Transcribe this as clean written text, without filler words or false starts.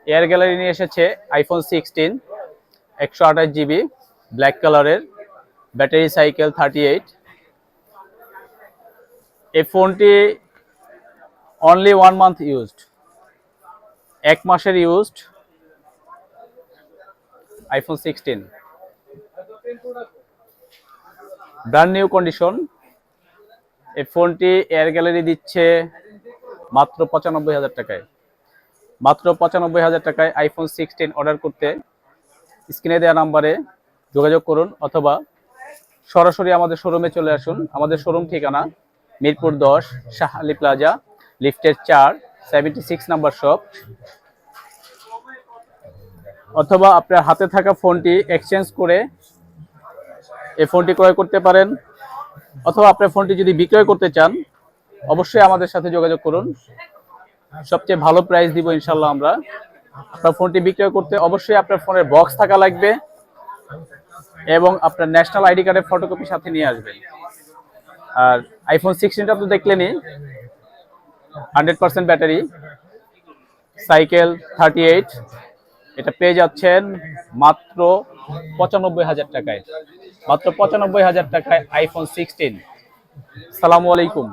Air gallery নিয়ে এসেছে iPhone 16 128 GB black কালারের, ব্যাটারি সাইকেল 38। এই ফোনটি অনলি 1 মান্থ ইউজড, 1 মাসের used iPhone 16, brand new condition. এই ফোনটি এয়ার গ্যালারি দিচ্ছে মাত্র 95,000 টাকায়। মাত্র 95,000 টাকায় আইফোন 16 অর্ডার করতে স্ক্রিনে দেওয়া নাম্বারে যোগাযোগ করুন অথবা সরাসরি আমাদের শোরুমে চলে আসুন। আমাদের শোরুম ঠিকানা মিরপুর 10 শাহ আলী প্লাজা, লিফটের 4, 76 নাম্বার শপ। অথবা আপনার হাতে থাকা ফোনটি এক্সচেঞ্জ করে এই ফোনটি ক্রয় করতে পারেন, অথবা আপনার ফোনটি যদি বিক্রয় করতে চান অবশ্যই আমাদের সাথে যোগাযোগ করুন। সবচেয়ে ভালো প্রাইস দিব ইনশাল্লাহ আমরা। আপনার ফোনটি বিক্রয় করতে অবশ্যই আপনার ফোনের বক্স থাকা লাগবে এবং আপনার ন্যাশনাল আইডি কার্ডের ফটোকপি সাথে নিয়ে আসবেন। আর আইফোন 16টা তো দেখলেনই, 100% ব্যাটারি, সাইকেল 38। এটা পেয়ে যাচ্ছেন মাত্র 95,000 টাকায়। মাত্র 95,000 টাকায় আইফোন 16। সালামু আলাইকুম।